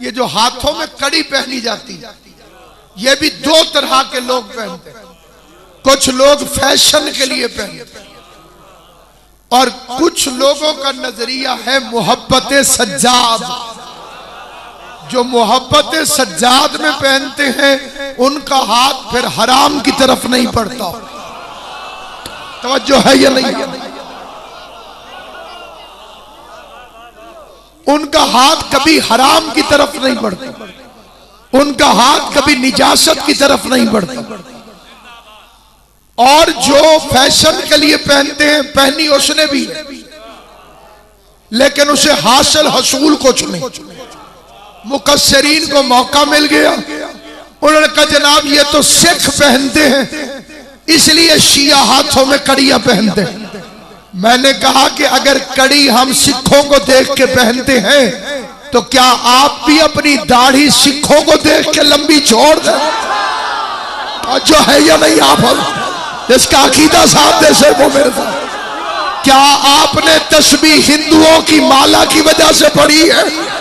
ये जो हाथों में कड़ी पहनी जाती है, ये भी दो तरह के लोग पहनते हैं। कुछ लोग फैशन के लिए पहनते हैं और कुछ लोगों का नजरिया है मोहब्बत सज्जाद। जो मोहब्बत सज्जाद में पहनते हैं उनका हाथ फिर हराम की तरफ नहीं बढ़ता। तवज्जो है या नहीं? उनका हाथ कभी हराम की तरफ नहीं बढ़ता, उनका हाथ कभी निजासत की तरफ नहीं बढ़ता। और जो फैशन के लिए पहनते हैं, पहनी उसने भी, लेकिन उसे हासिल हसूल कुछ नहीं। मुकस्सरीन को मौका मिल गया, उन्होंने कहा जनाब ये तो सिख पहनते हैं इसलिए शिया हाथों में कड़ियां पहनते हैं। मैंने कहा कि अगर कड़ी हम सिखों को देख के पहनते हैं तो क्या आप भी अपनी दाढ़ी सिखों को देख के लंबी छोड़ दें? और जो है या नहीं, आप इसका अकीदा साहब दे से वो मेरे साथ। क्या आपने तस्बीह हिंदुओं की माला की वजह से पढ़ी है?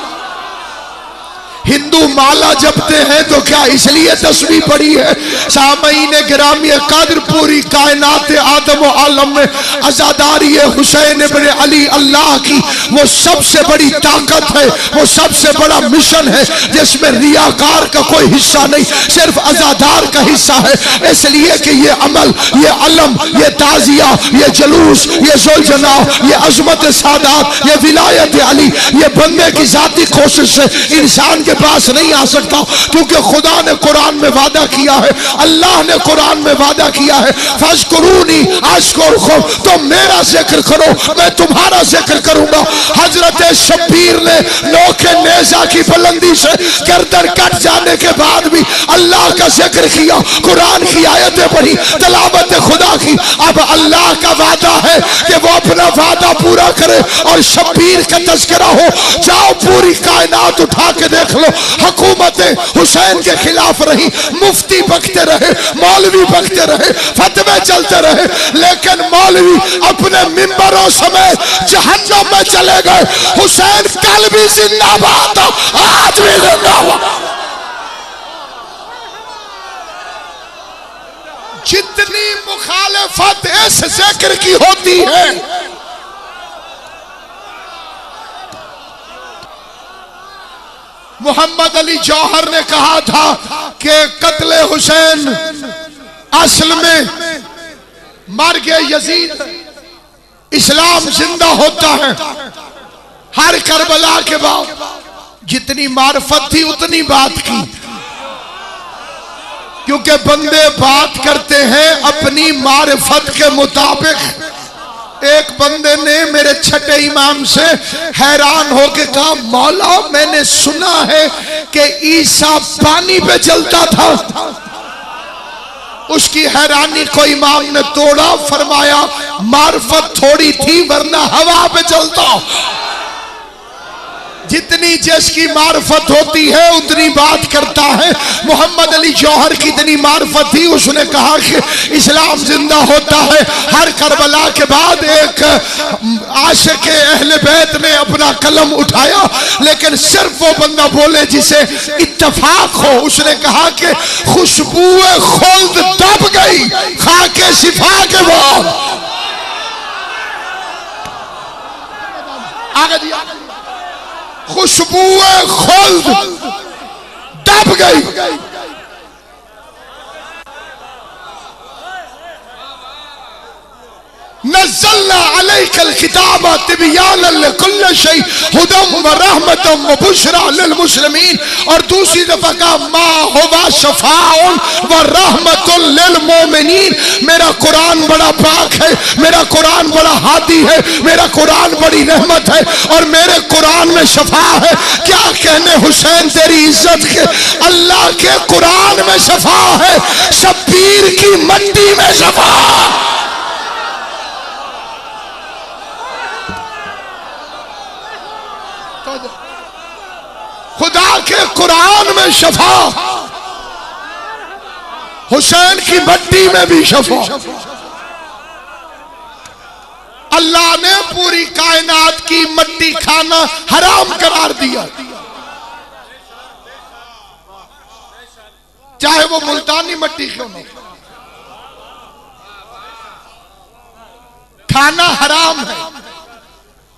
हिंदू माला जपते हैं तो क्या इसलिए तस्बीह पढ़ी है? सामईन गिरामी कद्र पूरी कायनात आदम व आलम में अज़ादारी हुसैन इब्न अली अल्लाह की वो सबसे बड़ी ताकत है, वो सबसे बड़ा मिशन है जिसमें रियाकार का कोई हिस्सा नहीं, सिर्फ अज़ादार का हिस्सा है। इसलिए कि ये अमल, ये अलम, ये ताजिया, ये जुलूस, ये जुलजना, ये अजमत सादात, ये विलायत अली, ये बंदे की जाती कोशिश से इंसान के पास नहीं आ सकता, क्योंकि खुदा ने कुरान में वादा किया है, अल्लाह ने कुरान में वादा किया है, फज़कुरूनी अज़कुरकुम, तो मेरा जिक्र करो मैं तुम्हारा जिक्र करूंगा। हजरत शब्बीर ने नोके नेज़ा की बुलंदी से गर्दन कट जाने के बाद भी अल्लाह का जिक्र किया, कुरान की आयतें पढ़ी, तलावत खुदा की। अब अल्लाह का वादा है कि वो अपना वादा पूरा करे और शब्बीर का तज़किरा हो। जाओ पूरी कायनात उठा के देख लो, हुकूमतें हुसैन के खिलाफ रही, मुफ्ती बकते रहे, मौलवी बकते रहे, फतवे चलते रहे, लेकिन मौलवी अपने मिंबरों समेत जहन्नम में चले गए। हुसैन कल भी जिंदाबाद, आज भी जिंदाबाद। जितनी मुखालिफत इस जिक्र की होती है, मोहम्मद अली जौहर ने कहा था कि कत्ले हुसैन असल में मर गए यजीद, इस्लाम जिंदा होता है। हर करबला के बाद जितनी मार्फत थी उतनी बात की, क्योंकि बंदे बात करते हैं अपनी मार्फत के मुताबिक। एक बंदे ने मेरे छठे इमाम से हैरान होकर कहा, मौला मैंने सुना है कि ईसा पानी पे चलता था। उसकी हैरानी को इमाम ने तोड़ा, फरमाया मार्फत थोड़ी थी वरना हवा पे चलता। जितनी जिसकी मार्फत होती है उतनी बात करता है। मोहम्मद अली जौहर की इतनी मार्फत थी, उसने कहा कि इस्लाम जिंदा होता है। हर करबला के बाद एक आशिक अहले बैत ने अपना कलम उठाया, लेकिन सिर्फ वो बंदा बोले जिसे इत्तफाक हो। उसने कहा कि खुशबुए खुल्द दब गई खाके शिफा के बाद। आगे दिया, खुशबुए खुल्द दब गई। नज़्ज़लना अलैकल किताब तिबयानन लिकुल्लि शै हुदम व रहमतम व बुशरा लिल मुस्लिमीन। और दूसरी दफा कहा मा हुवा शफाउन व रहमतुल लिल मोमिनीन। मेरा कुरान बड़ा पाक है, मेरा कुरान बड़ा हादी है, मेरा कुरान बड़ी रहमत है और मेरे कुरान में शफा है। क्या कहने हुसैन तेरी इज्जत के, अल्लाह के कुरान में शफा है, शब्बीर की मंडी में शफा। खुदा के कुरान में शफा, हुसैन की मट्टी में भी शफा। अल्लाह ने पूरी कायनात की मट्टी खाना हराम करार दिया। चाहे वो मुल्तानी मट्टी क्यों नहीं। खाना हराम है।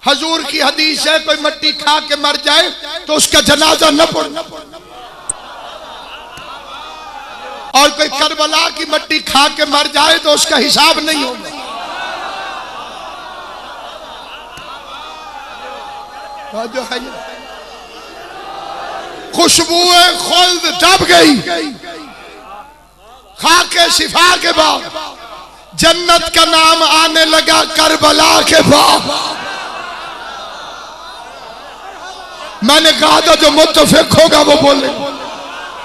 हजूर की हदीस है, कोई मट्टी खा के मर जाए तो उसका जनाजा न पढ़ना, और कोई करबला की मट्टी खा के मर जाए तो उसका हिसाब नहीं होगा। जो है खुशबुए खुल्द दब गई, खाके शिफा के बाद जन्नत का नाम आने लगा करबला के बाद। मैंने कहा था जो मुत्तफिक होगा वो बोले,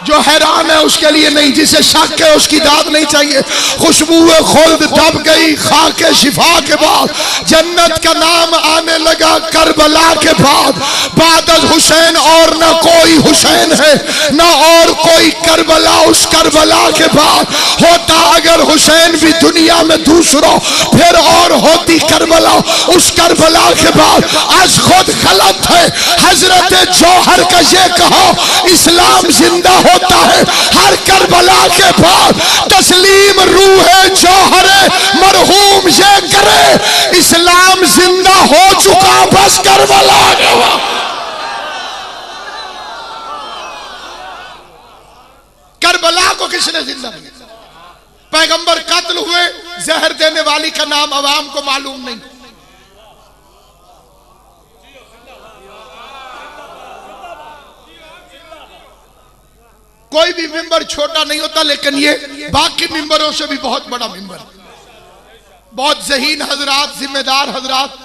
जो हैरान है उसके लिए नहीं, जिसे शक है उसकी दाद नहीं चाहिए। खुशबुए खुल्द दब गई खाके शिफा के बाद, जन्नत का नाम आने लगा करबला के बाद। बादल हुसैन और न कोई हुसैन है न और कोई करबला उस करबला के बाद। होता अगर हुसैन भी दुनिया में दूसरा, फिर और होती करबला उस करबला के बाद। आज खुद गलत है हजरत जौहर का ये कहा इस्लाम जिंदा होता है हर करबला के बाद। तस्लीम रूह जौहर मरहूम ये करे, इस्लाम जिंदा हो चुका बस करबला के बाद। करबला को किसने जिंदा किया? पैगंबर कत्ल हुए, जहर देने वाली का नाम अवाम को मालूम नहीं। कोई भी मिंबर छोटा नहीं होता, लेकिन ये बाकी मिंबरों से भी बहुत बड़ा मिंबर। बहुत ज़हीन हजरात, जिम्मेदार हजरात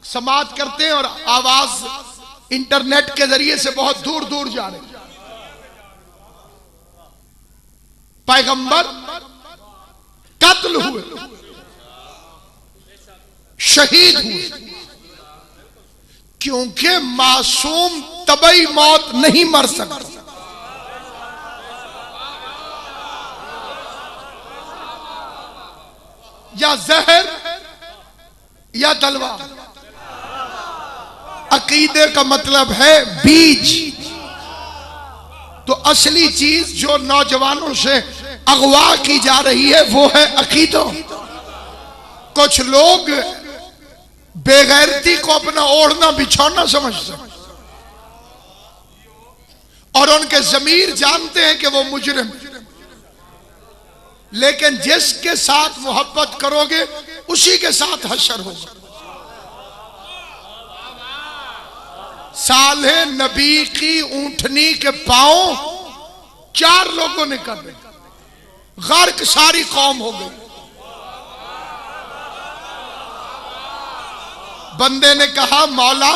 समाअत करते हैं और आवाज इंटरनेट के जरिए से बहुत दूर दूर जा रहे हैं। पैगंबर कत्ल हुए, शहीद हुए, क्योंकि मासूम तबई मौत नहीं मर सकता। या जहर या तलवार। अकीदे का मतलब है बीज। तो असली चीज जो नौजवानों से अगवा की जा रही है वो है अकीदा। कुछ लोग बेगैरती को अपना ओढ़ना बिछौना समझते हैं और उनके ज़मीर जानते हैं कि वो मुजरिम, लेकिन जिसके साथ मोहब्बत करोगे उसी के साथ हशर होगा। साले नबी की ऊंटनी के पांव 4 लोगों ने कर दिए, गर्क सारी कौम हो गई। बंदे ने कहा मौला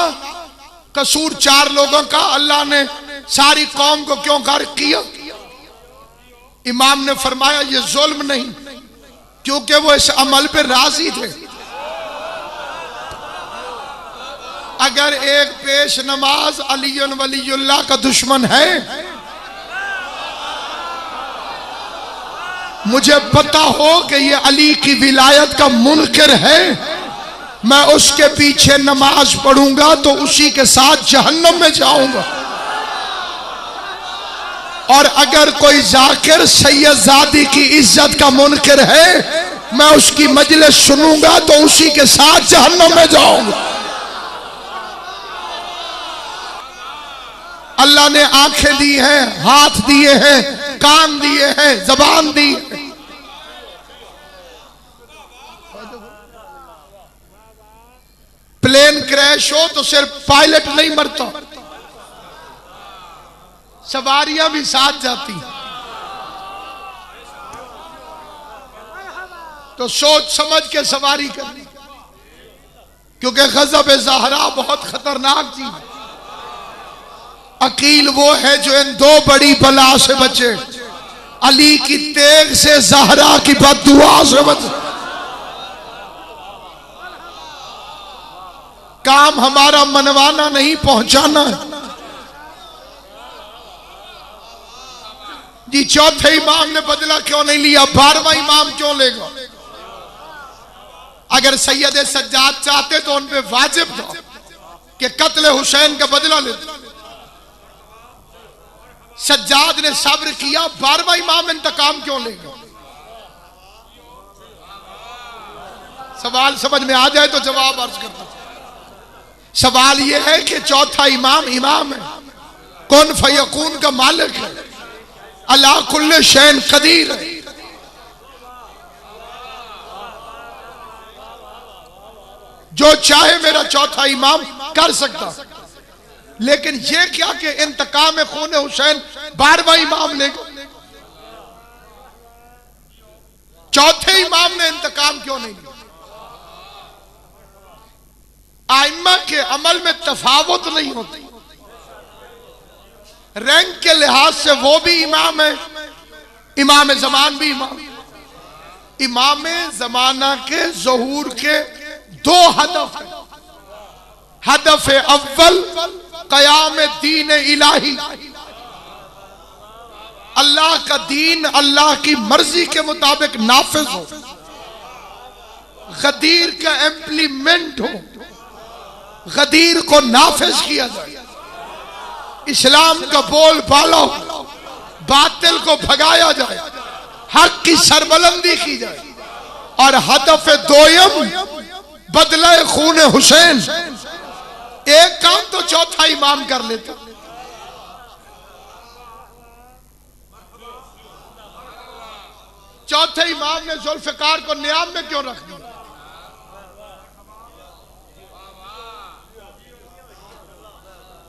कसूर 4 लोगों का, अल्लाह ने सारी कौम को क्यों गर्क किया? इमाम ने फरमाया ये जुल्म नहीं, क्योंकि वो इस अमल पे राजी थे। अगर एक पेश नमाज अली वलीउल्लाह का दुश्मन है, मुझे पता हो कि ये अली की विलायत का मुनकिर है, मैं उसके पीछे नमाज पढ़ूंगा तो उसी के साथ जहन्नम में जाऊंगा। और अगर कोई जाकिर सैयदजादी की इज्जत का मुनकिर है, मैं उसकी मजलिस सुनूंगा तो उसी के साथ जहन्नम में जाऊंगा। अल्लाह ने आंखें दी हैं, हाथ दिए हैं, कान दिए हैं, जबान दी है। प्लेन क्रैश हो तो सिर्फ पायलट नहीं मरता, सवारियां भी साथ जाती। तो सोच समझ के सवारी करनी, क्योंकि गज़ब ज़हरा बहुत खतरनाक चीज है। अकील वो है जो इन 2 बड़ी बला से बचे, अली की तेग से, ज़हरा की बद्दुआ से बचे। काम हमारा मनवाना नहीं, पहुंचाना है। जी चौथे इमाम ने बदला क्यों नहीं लिया, 12वां इमाम क्यों लेगा? अगर सैयद सज्जाद चाहते तो उन पे वाजिब था कि कत्ल हुसैन का बदला लेते। सज्जाद ने सब्र किया, 12वां इमाम इंतकाम क्यों लेगा? सवाल समझ में आ जाए तो जवाब अर्ज करता। सवाल यह है कि चौथा इमाम इमाम है, कुन फयकून का मालिक है, अला कुल्ले शैन कदीर है। जो चाहे मेरा चौथा इमाम कर सकता, लेकिन ये क्या कि इंतकाम खून हुसैन 12वां इमाम लेगा? चौथे इमाम ने इंतकाम क्यों नहीं लिया? आइम्मा के अमल में तफावत नहीं होती। रैंक के लिहाज से वो भी इमाम है, इमाम ज़मान भी इमाम। इमाम ज़माना के ज़हूर के दो हदफ है। हदफ अव्वल क़याम दीन इलाही, अल्लाह का दीन अल्लाह की मर्जी के मुताबिक नाफिज हो, गदीर का इम्प्लीमेंट हो, गदीर को नाफिज किया जाए, इस्लाम का बोल बाला हो, बातिल को भगाया जाए, हक की सरबलंदी की जाए। और हदफ दोयम बदला खून हुसैन। एक काम तो चौथा इमाम कर लेता। चौथे इमाम ने जुल्फिकार को नियाम में क्यों रख दिया?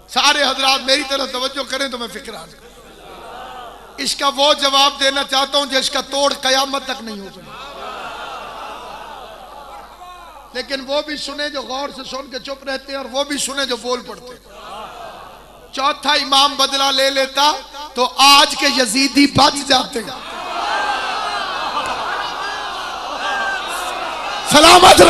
सारे हजरात मेरी तरफ तवज्जो करें तो मैं फिक्र आ जाए। इसका वो जवाब देना चाहता हूं जिसका तोड़ कयामत तक नहीं हो सकता। लेकिन वो भी सुने जो गौर से सुन के चुप रहते हैं, और वो भी सुने जो बोल पड़ते हैं। चौथा इमाम बदला ले लेता तो आज के यजीदी बच जाते। सलामत।